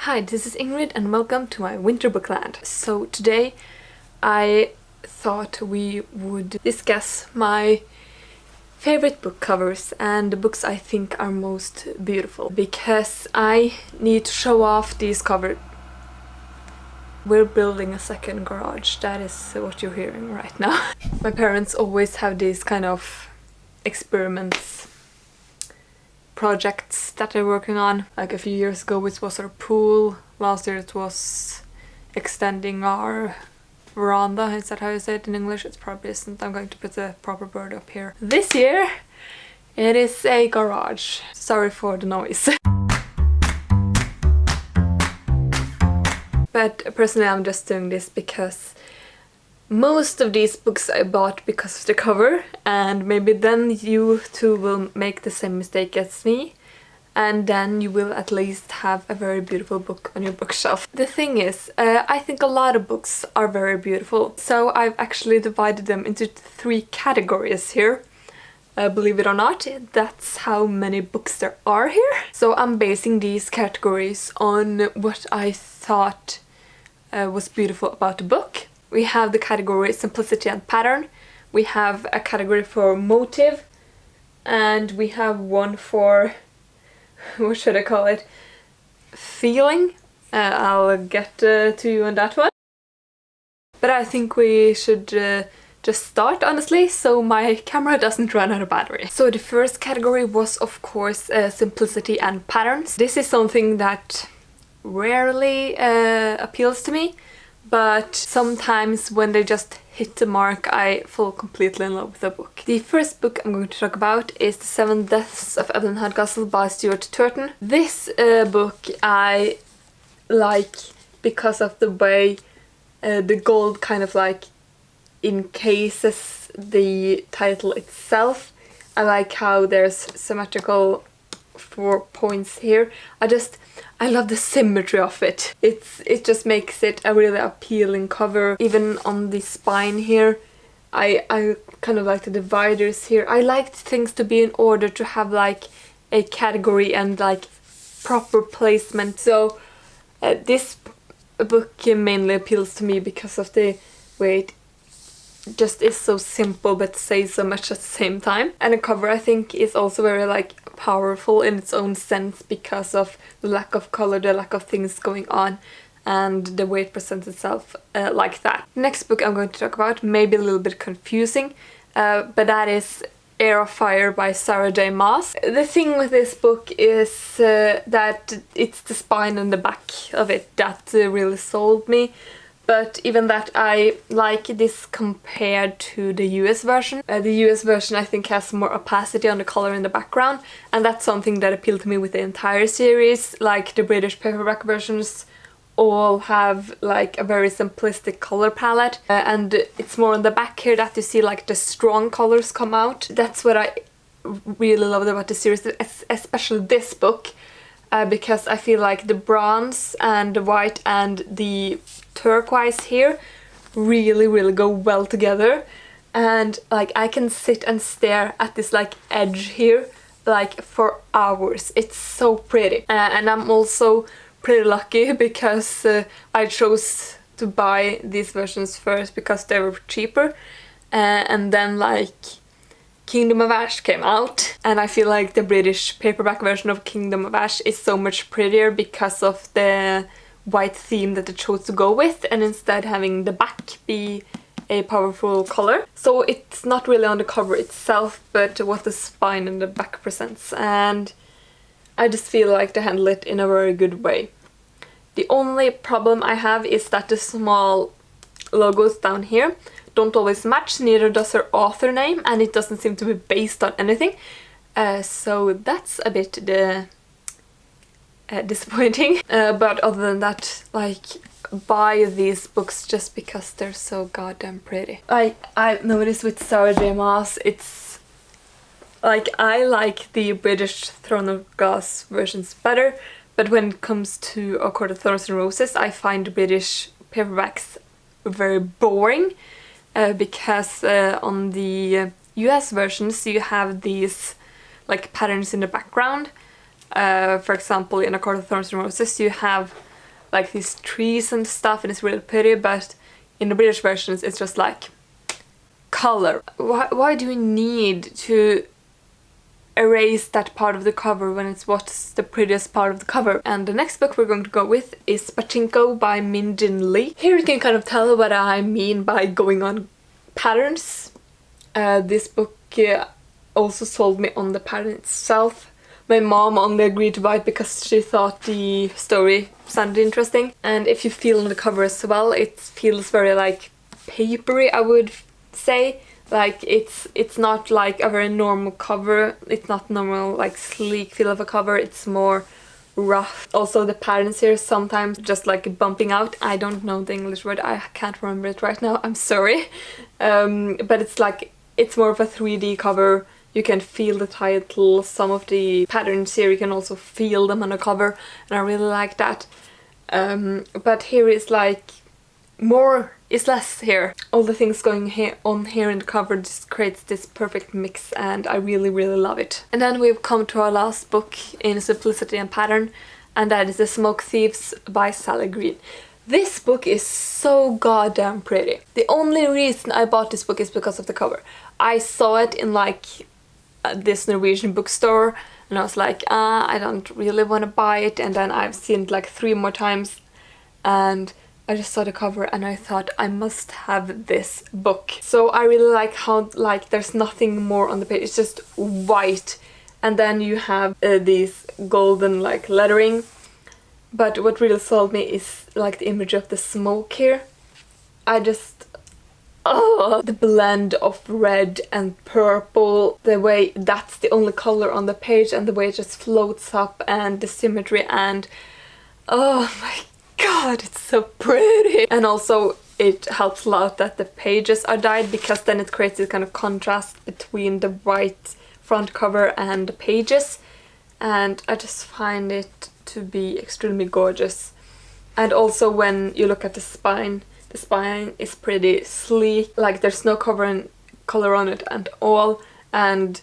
Hi, this is Ingrid and welcome to my WinterBookLand. So today I thought we would discuss my favorite book covers and the books I think are most beautiful, because I need to show off these covers. We're building a second garage, that is what you're hearing right now. My parents always have these kind of experiments, projects that they're working on. Like a few years ago it was our pool, last year it was extending our veranda. Is that how you say it in English? It probably isn't. I'm going to put the proper word up here. This year it is a garage. Sorry for the noise. But personally I'm just doing this because most of these books I bought because of the cover, and maybe then you too will make the same mistake as me, and then you will at least have a very beautiful book on your bookshelf. The thing is, I think a lot of books are very beautiful, so I've actually divided them into 3 categories here. Believe it or not, that's how many books there are here. So I'm basing these categories on what I thought was beautiful about the book. We have the category simplicity and pattern, we have a category for motive, and we have one for, what should I call it, feeling. I'll get to you on that one. But I think we should just start, honestly, so my camera doesn't run out of battery. So the first category was of course simplicity and patterns. This is something that rarely appeals to me, but sometimes when they just hit the mark I fall completely in love with the book. The first book I'm going to talk about is The 7 Deaths of Evelyn Hardcastle by Stuart Turton. This book I like because of the way the gold kind of like encases the title itself. I like how there's symmetrical 4 points here. I love the symmetry of it. It just makes it a really appealing cover. Even on the spine here, I kind of like the dividers here. I liked things to be in order, to have like a category and like proper placement. So this book mainly appeals to me because of the way it just is so simple but says so much at the same time. And the cover I think is also very like powerful in its own sense because of the lack of color, the lack of things going on, and the way it presents itself like that. Next book I'm going to talk about may be a little bit confusing, but that is Air of Fire by Sarah J. Maas. The thing with this book is that it's the spine and the back of it that really sold me. But even that, I like this compared to the US version. The US version I think has more opacity on the color in the background, and that's something that appealed to me with the entire series. Like the British paperback versions all have like a very simplistic color palette, and it's more on the back here that you see like the strong colors come out. That's what I really loved about the series, especially this book, because I feel like the bronze and the white and the turquoise here really go well together, and like I can sit and stare at this like edge here like for hours. It's so pretty, and I'm also pretty lucky because I chose to buy these versions first because they were cheaper, and then like Kingdom of Ash came out, and I feel like the British paperback version of Kingdom of Ash is so much prettier because of the white theme that they chose to go with, and instead having the back be a powerful color. So it's not really on the cover itself, but what the spine and the back presents, and I just feel like they handle it in a very good way. The only problem I have is that the small logos down here don't always match, neither does her author name, and it doesn't seem to be based on anything. So that's a bit disappointing. But other than that, like, buy these books just because they're so goddamn pretty. I've noticed with Sarah J. Maas, it's like I like the British Throne of Glass versions better, but when it comes to A Court of Thorns and Roses, I find the British paperbacks very boring, because on the US versions you have these like patterns in the background. For example, in A Court of Thorns and Roses you have like these trees and stuff, and it's really pretty, but in the British versions it's just like color. Why do we need to erase that part of the cover when it's what's the prettiest part of the cover? And the next book we're going to go with is Pachinko by Min Jin Lee. Here you can kind of tell what I mean by going on patterns. This book also sold me on the pattern itself. My mom only agreed to buy it because she thought the story sounded interesting. And if you feel on the cover as well, it feels very like papery, I would say. Like it's not like a very normal cover. It's not normal like sleek feel of a cover. It's more rough. Also the patterns here sometimes just like bumping out. I don't know the English word. I can't remember it right now. I'm sorry. But it's like it's more of a 3D cover. You can feel the title. Some of the patterns here you can also feel them on the cover, and I really like that. But here is like more is less here. All the things going on here in the cover just creates this perfect mix, and I really love it. And then we've come to our last book in simplicity and pattern, and that is The Smoke Thieves by Sally Green. This book is so goddamn pretty. The only reason I bought this book is because of the cover. I saw it in like this Norwegian bookstore, and I was like, I don't really want to buy it, and then I've seen it like 3 more times, and I just saw the cover and I thought I must have this book. So I really like how like there's nothing more on the page, it's just white, and then you have these golden like lettering. But what really sold me is like the image of the smoke here. I just the blend of red and purple, the way that's the only color on the page, and the way it just floats up, and the symmetry, and oh my god, it's so pretty. And also it helps a lot that the pages are dyed, because then it creates this kind of contrast between the white front cover and the pages, and I just find it to be extremely gorgeous. And also when you look at the spine is pretty sleek, like there's no color on it at all, and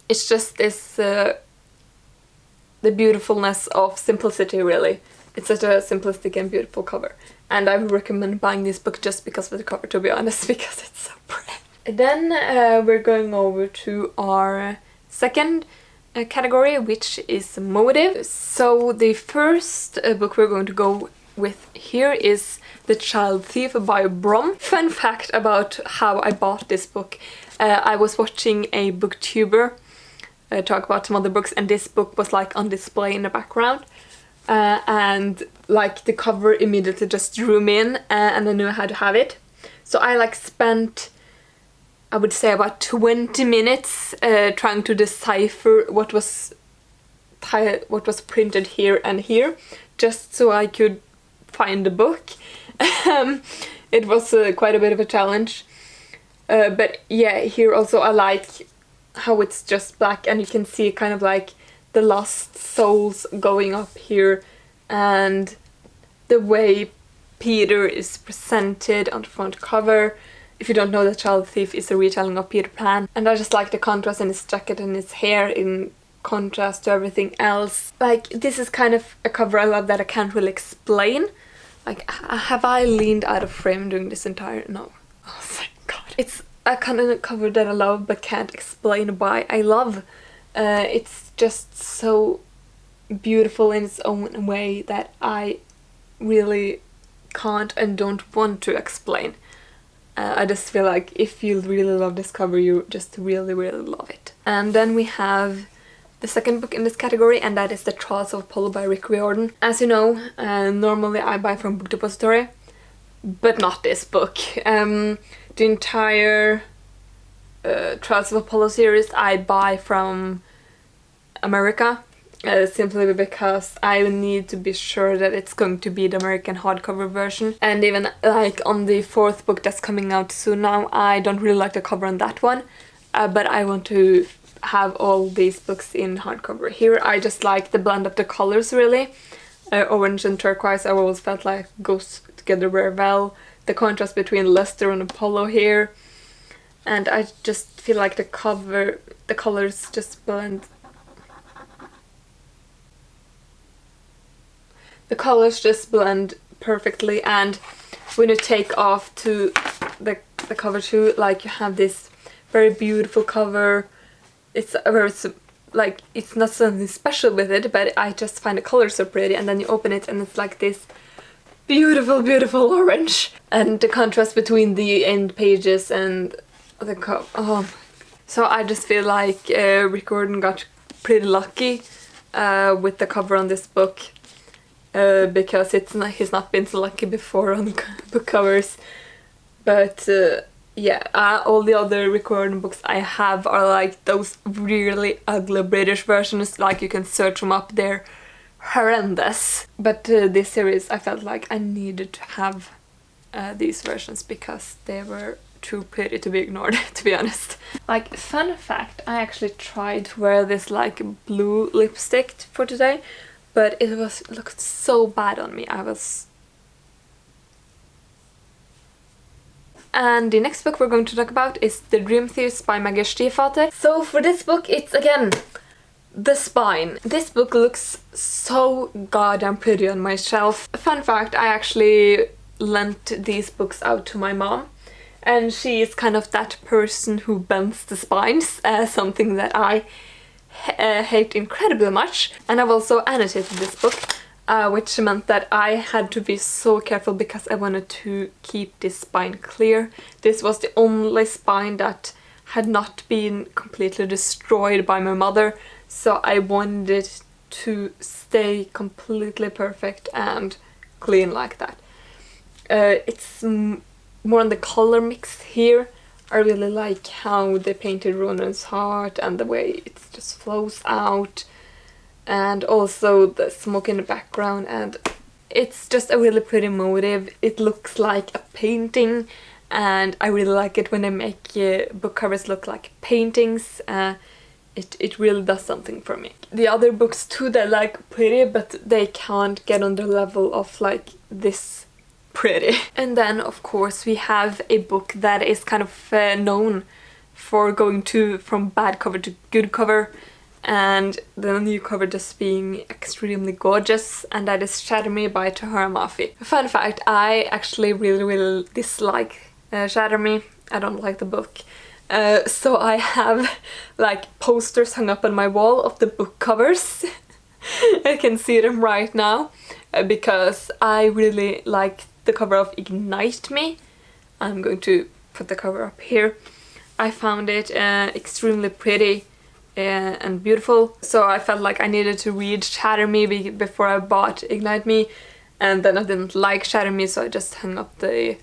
it's just this the beautifulness of simplicity, really. It's such a simplistic and beautiful cover, and I would recommend buying this book just because of the cover, to be honest, because it's so pretty. And then we're going over to our second category, which is motive. So the first book we're going to go with here is The Child Thief by Brom. Fun fact about how I bought this book. I was watching a booktuber talk about some other books, and this book was like on display in the background. And like the cover immediately just drew me in, and I knew I had to have it. So I like spent, I would say, about 20 minutes trying to decipher what was printed here and here, just so I could find the book. It was quite a bit of a challenge, but yeah, here also I like how it's just black, and you can see kind of like the lost souls going up here, and the way Peter is presented on the front cover. If you don't know, The Child Thief is a retelling of Peter Pan, and I just like the contrast in his jacket and his hair in contrast to everything else. Like, this is kind of a cover I love that I can't really explain. Like, have I leaned out of frame during this entire... No. Oh, thank god. It's a kind of cover that I love but can't explain why I love. It's just so beautiful in its own way that I really can't and don't want to explain. I just feel like if you really love this cover, you just really love it. And then we have the second book in this category, and that is The Trials of Apollo by Rick Riordan. As you know, normally I buy from Book Depository, but not this book. The entire Trials of Apollo series I buy from America, simply because I need to be sure that it's going to be the American hardcover version. And even like on the 4th book that's coming out soon now, I don't really like the cover on that one, but I want to have all these books in hardcover. Here I just like the blend of the colors, really. Orange and turquoise I always felt like goes together very well. The contrast between Lester and Apollo here, and I just feel like the colors just blend. The colors just blend perfectly, and when you take off to the cover too, like you have this very beautiful cover. It's a very like, it's not something special with it, but I just find the color so pretty, and then you open it and it's like this beautiful, beautiful orange. And the contrast between the end pages and the cover. Oh. So I just feel like Rick Gordon got pretty lucky with the cover on this book, because he's not been so lucky before on book covers. But yeah, all the other Rick Gordon books I have are like those really ugly British versions, like you can search them up, they're horrendous. But this series, I felt like I needed to have these versions because they were too pretty to be ignored, to be honest. Like, fun fact, I actually tried to wear this like blue lipstick for today, but it looked so bad on me. And the next book we're going to talk about is The Dream Thieves by Maggie Stiefvater. So for this book, it's again the spine. This book looks so goddamn pretty on my shelf. Fun fact, I actually lent these books out to my mom, and she is kind of that person who bends the spines, something that I hate incredibly much. And I've also annotated this book, which meant that I had to be so careful because I wanted to keep this spine clear. This was the only spine that had not been completely destroyed by my mother, so I wanted it to stay completely perfect and clean like that. It's more on the color mix here. I really like how they painted Ronan's heart and the way it just flows out, and also the smoke in the background, and it's just a really pretty motif. It looks like a painting, and I really like it when they make book covers look like paintings. It really does something for me. The other books too, they're like pretty, but they can't get on the level of like this pretty. And then of course we have a book that is kind of known for going from bad cover to good cover, and the new cover just being extremely gorgeous, and that is Shatter Me by Tahara Mafi. Fun fact, I actually really dislike Shatter Me. I don't like the book. So I have like posters hung up on my wall of the book covers. I can see them right now, because I really like the cover of Ignite Me. I'm going to put the cover up here. I found it extremely pretty and beautiful, so I felt like I needed to read Shatter Me before I bought Ignite Me, and then I didn't like Shatter Me, so I just hung up the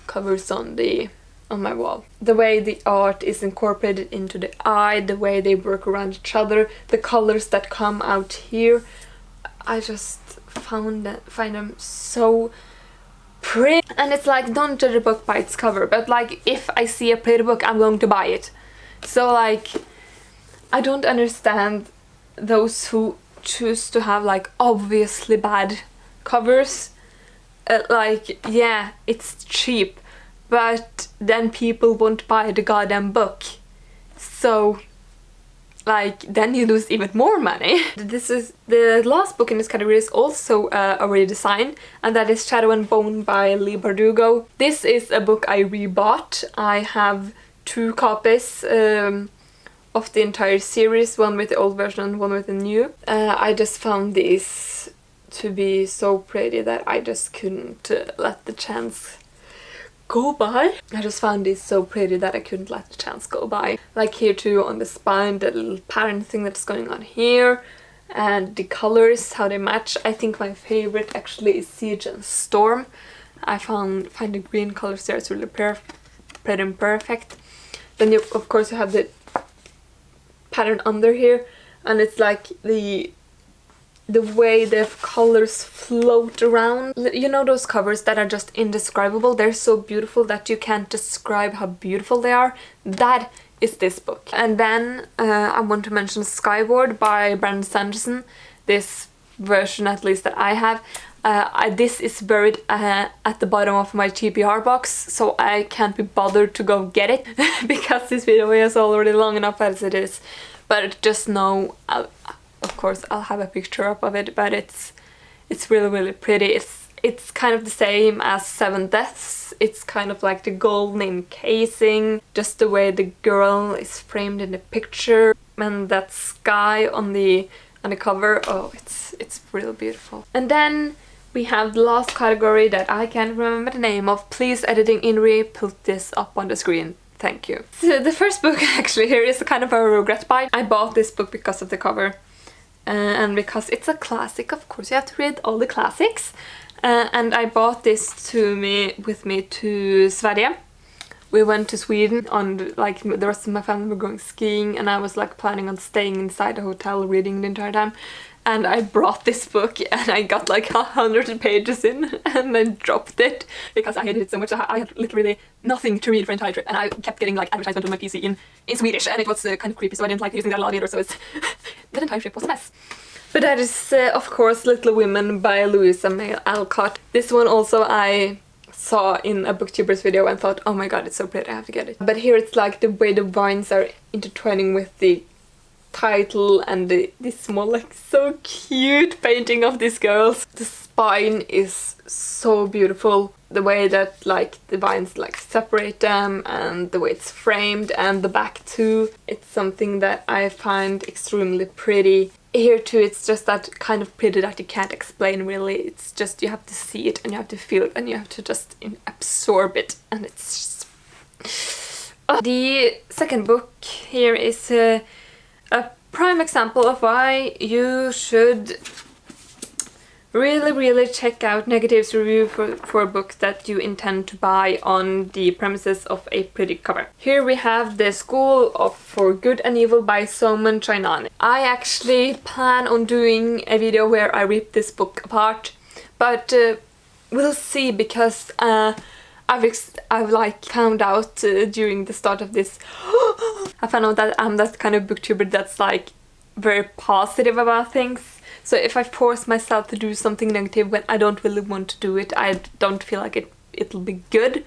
covers on my wall. The way the art is incorporated into the eye, the way they work around each other, the colors that come out here, I just find them so pretty. And it's like, don't judge a book by its cover, but like if I see a pretty book, I'm going to buy it. So like, I don't understand those who choose to have like obviously bad covers. Like, yeah, it's cheap, but then people won't buy the goddamn book. So like, then you lose even more money. This is the last book in this category, is also a redesign, and that is Shadow and Bone by Leigh Bardugo. This is a book I rebought. I have 2 copies of the entire series, one with the old version and one with the new. I just found these to be so pretty that I just couldn't let the chance go by. I just found these so pretty that I couldn't let the chance go by. Like here too, on the spine, the little pattern thing that's going on here, and the colors, how they match. I think my favorite actually is Siege and Storm. I find the green colors there, it's really pretty and perfect. Then you, of course, you have the pattern under here, and it's like the way the colors float around. You know those covers that are just indescribable? They're so beautiful that you can't describe how beautiful they are. That is this book. And then I want to mention Skyward by Brandon Sanderson. This version, at least that I have. This is buried at the bottom of my TBR box, so I can't be bothered to go get it because this video is already long enough as it is. But just know, of course I'll have a picture up of it, but it's It's really, really pretty. It's kind of the same as Seven Deaths. It's kind of like the golden encasing, just the way the girl is framed in the picture, and that sky on the cover. Oh, it's really beautiful. And then we have the last category that I can't remember the name of. Please, editing Inri, put this up on the screen. Thank you. So the first book actually here is kind of a regret buy. I bought this book because of the cover. And because it's a classic, of course you have to read all the classics. And I bought this with me to Sverige. We went to Sweden on, like, the rest of my family were going skiing, and I was like planning on staying inside the hotel reading the entire time. And I brought this book and I got like 100 pages in and then dropped it because I hated it so much. I had literally nothing to read for the entire trip, and I kept getting like advertisement on my PC in Swedish, and it was kind of creepy, so I didn't like using that a lot either, so the entire trip was a mess. But that is, of course, Little Women by Louisa May Alcott. This one also I saw in a booktuber's video and thought, oh my god, it's so pretty, I have to get it. But here it's like the way the vines are intertwining with the title and this small, like, so cute painting of these girls. The spine is so beautiful. The way that, like, the vines, like, separate them, and the way it's framed, and the back too. It's something that I find extremely pretty. Here too, it's just that kind of pretty that you can't explain really. It's just, you have to see it and you have to feel it and you have to just absorb it, and it's just... The second book here is a prime example of why you should really check out Negative's review for a book that you intend to buy on the premises of a pretty cover. Here we have The School for Good and Evil by Soman Chainani. I actually plan on doing a video where I rip this book apart, but we'll see, because I've like found out during the start of this I found out that I'm that kind of booktuber that's like very positive about things. So if I force myself to do something negative when I don't really want to do it, I don't feel like it'll be good.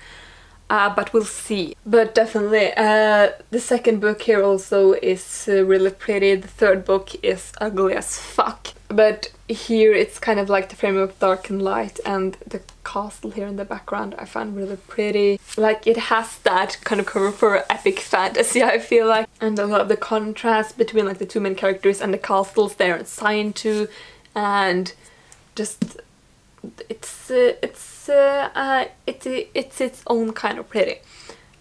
But we'll see. But definitely, the second book here also is really pretty. The third book is ugly as fuck. But here it's kind of like the frame of dark and light, and the castle here in the background I find really pretty. Like, it has that kind of cover for epic fantasy, I feel like. And I love the contrast between like the two main characters and the castles they're assigned to, and just it's its own kind of pretty.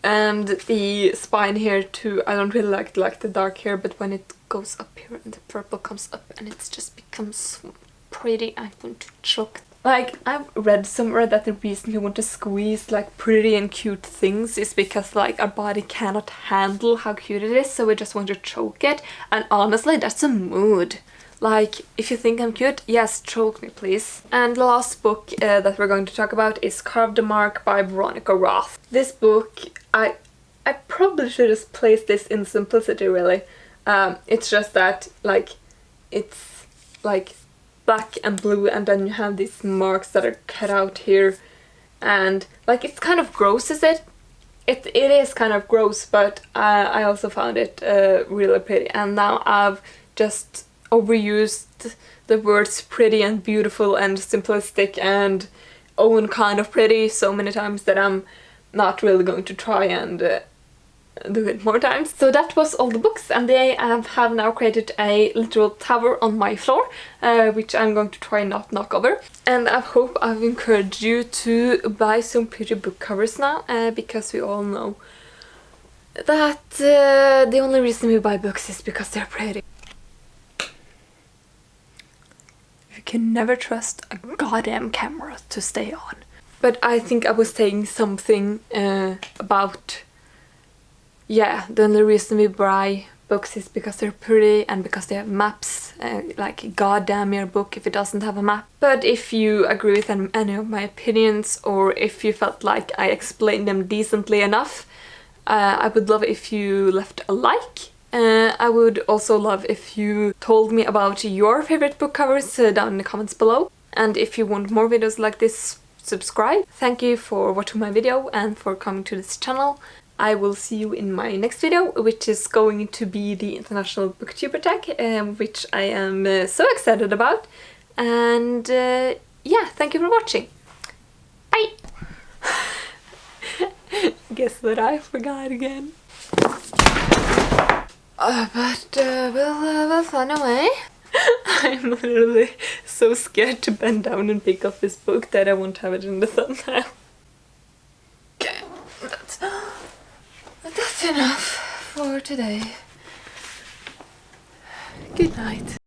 And the spine here too, I don't really like the dark hair, but when it goes up here and the purple comes up and it just becomes so pretty, I want to choke. Like, I've read somewhere that the reason you want to squeeze like pretty and cute things is because like our body cannot handle how cute it is, so we just want to choke it. And honestly, that's a mood. Like, if you think I'm cute, yes, choke me please. And the last book that we're going to talk about is Carve the Mark by Veronica Roth. This book, I probably should just place this in simplicity really. It's just that, like, it's like black and blue, and then you have these marks that are cut out here, and like, it's kind of gross, is it? It is kind of gross, but I also found it really pretty, and now I've just overused the words pretty and beautiful and simplistic and own kind of pretty so many times that I'm not really going to try and do it more times. So that was all the books, and they have now created a literal tower on my floor, which I'm going to try not knock over. And I hope I've encouraged you to buy some pretty book covers now, because we all know that the only reason we buy books is because they're pretty. You can never trust a goddamn camera to stay on. But I think I was saying something about, yeah, the only reason we buy books is because they're pretty and because they have maps. Like, goddamn your book if it doesn't have a map. But if you agree with any of my opinions, or if you felt like I explained them decently enough, I would love if you left a like. I would also love if you told me about your favorite book covers down in the comments below. And if you want more videos like this, subscribe. Thank you for watching my video and for coming to this channel. I will see you in my next video, which is going to be the International Booktuber Tag, which I am so excited about. And yeah, thank you for watching. Bye! Guess what I forgot again? But we'll find a way. I'm literally so scared to bend down and pick up this book that I won't have it in the thumbnail. Okay, that's enough for today. Good night.